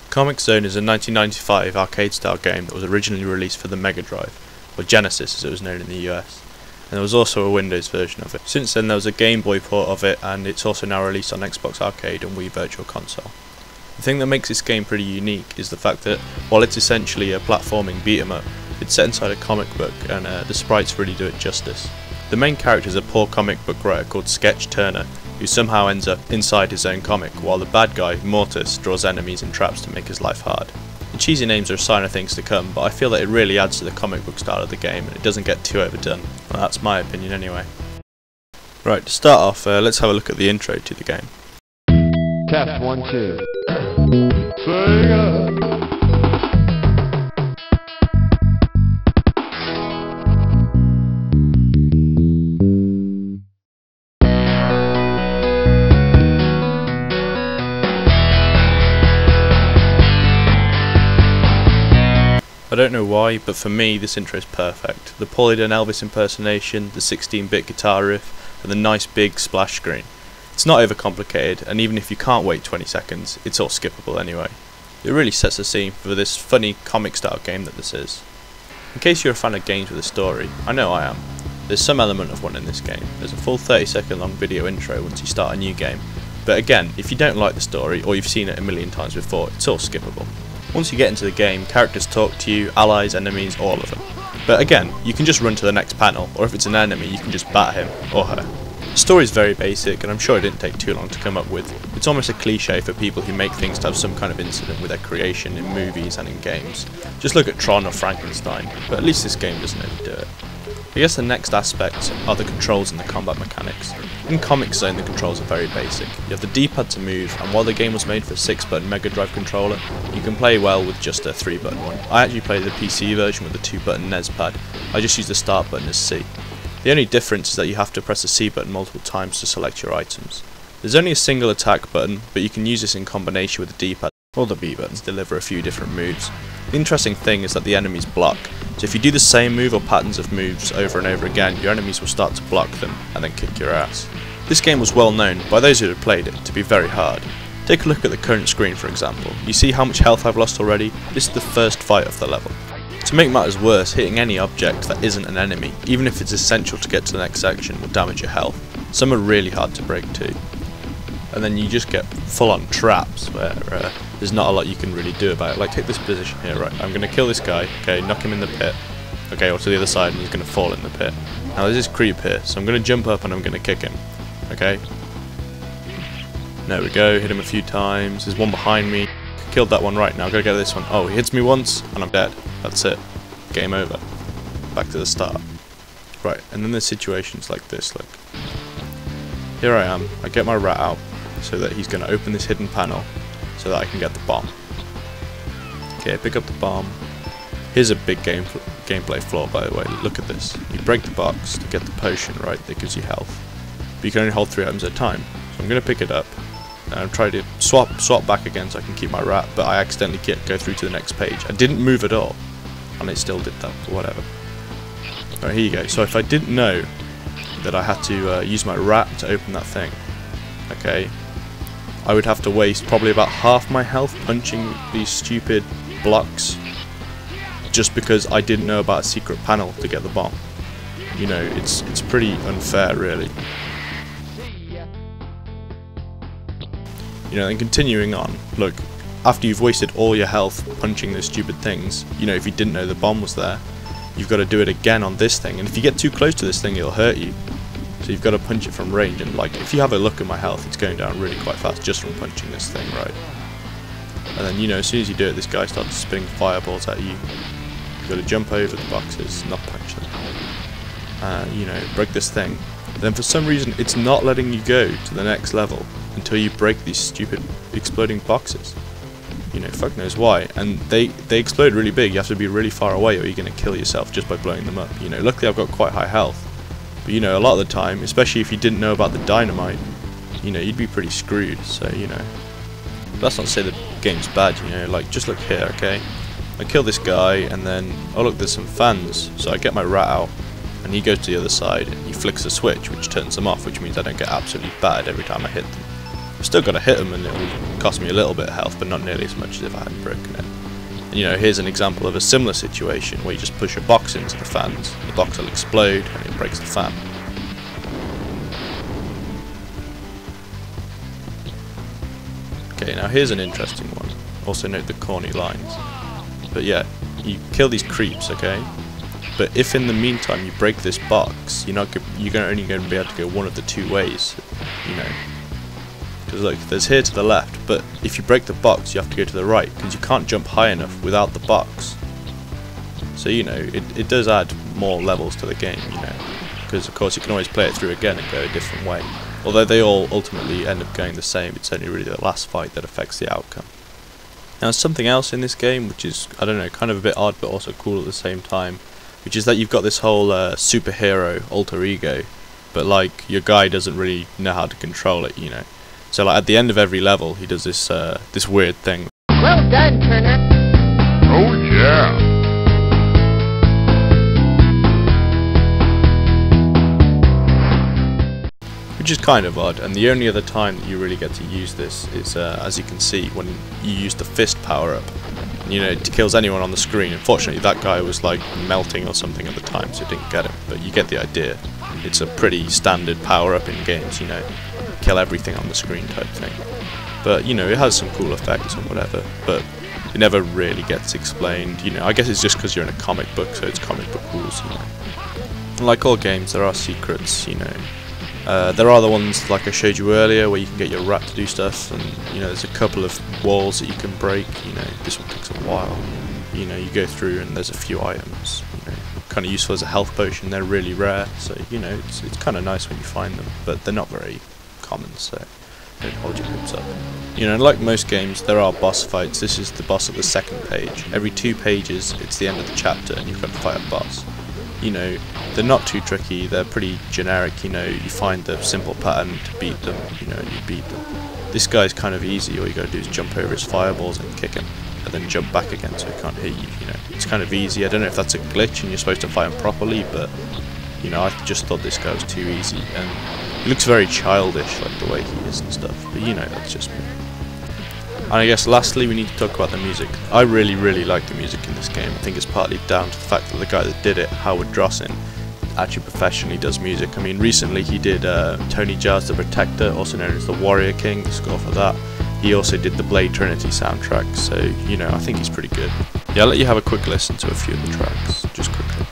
Comix Zone is a 1995 arcade-style game that was originally released for the Mega Drive, or Genesis as it was known in the US, and there was also a Windows version of it. Since then there was a Game Boy port of it, and it's also now released on Xbox Arcade and Wii Virtual Console. The thing that makes this game pretty unique is the fact that, while it's essentially a platforming beat-em-up, it's set inside a comic book, and the sprites really do it justice. The main character is a poor comic book writer called Sketch Turner, who somehow ends up inside his own comic, while the bad guy, Mortis, draws enemies and traps to make his life hard. The cheesy names are a sign of things to come, but I feel that it really adds to the comic book style of the game and it doesn't get too overdone. Well, that's my opinion anyway. Right, to start off, let's have a look at the intro to the game. Test 1 2. Sega. I don't know why, but for me this intro is perfect. The poorly done Elvis impersonation, the 16-bit guitar riff, and the nice big splash screen. It's not overcomplicated, and even if you can't wait 20 seconds, it's all skippable anyway. It really sets the scene for this funny comic style game that this is. In case you're a fan of games with a story, I know I am. There's some element of one in this game. There's a full 30-second long video intro once you start a new game, but again, if you don't like the story or you've seen it a million times before, it's all skippable. Once you get into the game, characters talk to you, allies, enemies, all of them. But again, you can just run to the next panel, or if it's an enemy, you can just bat him, or her. The story is very basic, and I'm sure it didn't take too long to come up with. It's almost a cliche for people who make things to have some kind of incident with their creation in movies and in games. Just look at Tron or Frankenstein, but at least this game doesn't overdo it. I guess the next aspects are the controls and the combat mechanics. In Comix Zone the controls are very basic. You have the D-pad to move, and while the game was made for a 6-button Mega Drive controller, you can play well with just a 3-button one. I actually played the PC version with the 2-button NES pad. I just used the start button as C. The only difference is that you have to press the C button multiple times to select your items. There's only a single attack button, but you can use this in combination with the D-pad. All the B buttons deliver a few different moves. The interesting thing is that the enemies block, so if you do the same move or patterns of moves over and over again, your enemies will start to block them and then kick your ass. This game was well known, by those who had played it, to be very hard. Take a look at the current screen for example. You see how much health I've lost already? This is the first fight of the level. To make matters worse, hitting any object that isn't an enemy, even if it's essential to get to the next section, will damage your health. Some are really hard to break too. And then you just get full on traps where there's not a lot you can really do about it. Like take this position here, right, I'm going to kill this guy, okay, knock him in the pit, okay, or to the other side and he's going to fall in the pit. Now there's this creep here, so I'm going to jump up and I'm going to kick him, okay. There we go, hit him a few times, there's one behind me, killed that one right now, I've got to get this one. Oh, he hits me once and I'm dead, that's it, game over, back to the start. Right, and then there's situations like this, look. Here I am, I get my rat out, so that he's going to open this hidden panel so that I can get the bomb. Okay, pick up the bomb. Here's a big gameplay flaw by the way, look at this. You break the box to get the potion, right, that gives you health. But you can only hold 3 items at a time. So I'm going to pick it up and I'm trying to swap back again so I can keep my rat, but I accidentally go through to the next page. I didn't move at all, and it still did that, but whatever. Alright, here you go. So if I didn't know that I had to use my rat to open that thing, okay, I would have to waste probably about half my health punching these stupid blocks just because I didn't know about a secret panel to get the bomb. You know, it's pretty unfair really. You know, and continuing on, look, after you've wasted all your health punching those stupid things, you know, if you didn't know the bomb was there, you've got to do it again on this thing, and if you get too close to this thing it'll hurt you. So you've got to punch it from range, and like if you have a look at my health, it's going down really quite fast just from punching this thing, right? And then, you know, as soon as you do it, this guy starts spitting fireballs at you. You've got to jump over the boxes, not punch them. You know, break this thing. Then for some reason, it's not letting you go to the next level until you break these stupid exploding boxes. You know, fuck knows why. And they explode really big. You have to be really far away or you're going to kill yourself just by blowing them up. You know, luckily I've got quite high health. But you know, a lot of the time, especially if you didn't know about the dynamite, you know, you'd be pretty screwed, so you know. But that's not to say the game's bad, you know, like just look here, okay? I kill this guy and then, oh look, there's some fans, so I get my rat out and he goes to the other side and he flicks a switch which turns them off, which means I don't get absolutely battered every time I hit them. I've still got to hit them and it'll cost me a little bit of health, but not nearly as much as if I hadn't broken it. And, you know, here's an example of a similar situation where you just push a box into the fans, the box will explode and it breaks the fan. Okay, now here's an interesting one. Also note the corny lines. But yeah, you kill these creeps, okay? But if in the meantime you break this box, you're only going to be able to go one of the two ways, you know. Because look, there's here to the left, but if you break the box you have to go to the right, because you can't jump high enough without the box. So, you know, it does add more levels to the game, you know. Because of course you can always play it through again and go a different way. Although they all ultimately end up going the same, it's only really the last fight that affects the outcome. Now there's something else in this game which is, I don't know, kind of a bit odd but also cool at the same time. Which is that you've got this whole superhero alter ego, but like your guy doesn't really know how to control it, you know. So like at the end of every level, he does this this weird thing. Well done, Turner. Oh yeah. Which is kind of odd, and the only other time that you really get to use this is, as you can see, when you use the fist power up. You know, it kills anyone on the screen. Unfortunately, that guy was like melting or something at the time, so it didn't get him. But you get the idea. It's a pretty standard power-up in games, you know, kill everything on the screen type thing. But you know, it has some cool effects and whatever. But it never really gets explained. You know, I guess it's just because you're in a comic book, so it's comic book rules. You know, and like all games, there are secrets. You know. There are the ones like I showed you earlier where you can get your rat to do stuff, and you know there's a couple of walls that you can break. You know, this one takes a while. You know, you go through and there's a few items. You know, kind of useful as a health potion. They're really rare, so you know it's kind of nice when you find them, but they're not very common. So don't hold your hopes up. You know, like most games, there are boss fights. This is the boss at the second page. Every 2 pages, it's the end of the chapter, and you've got to fight a boss. You know, they're not too tricky, they're pretty generic, you know, you find the simple pattern to beat them, you know, and you beat them. This guy's kind of easy, all you gotta do is jump over his fireballs and kick him, and then jump back again so he can't hit you, you know. It's kind of easy. I don't know if that's a glitch and you're supposed to fight him properly, but, you know, I just thought this guy was too easy, and he looks very childish, like the way he is and stuff, but you know, that's just me. And I guess lastly we need to talk about the music. I really like the music in this game. I think it's partly down to the fact that the guy that did it, Howard Drossin, actually professionally does music. I mean, recently he did Tony Jaa's The Protector, also known as the Warrior King, the score for that. He also did the Blade Trinity soundtrack, so you know, I think he's pretty good. Yeah, I'll let you have a quick listen to a few of the tracks, just quickly.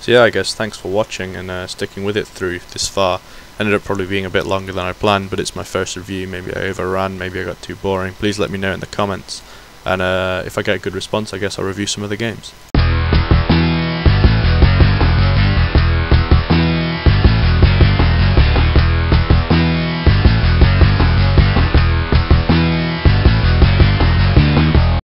So yeah, I guess thanks for watching and sticking with it through this far. Ended up probably being a bit longer than I planned, but it's my first review. Maybe I overran, maybe I got too boring. Please let me know in the comments, and if I get a good response, I guess I'll review some other games.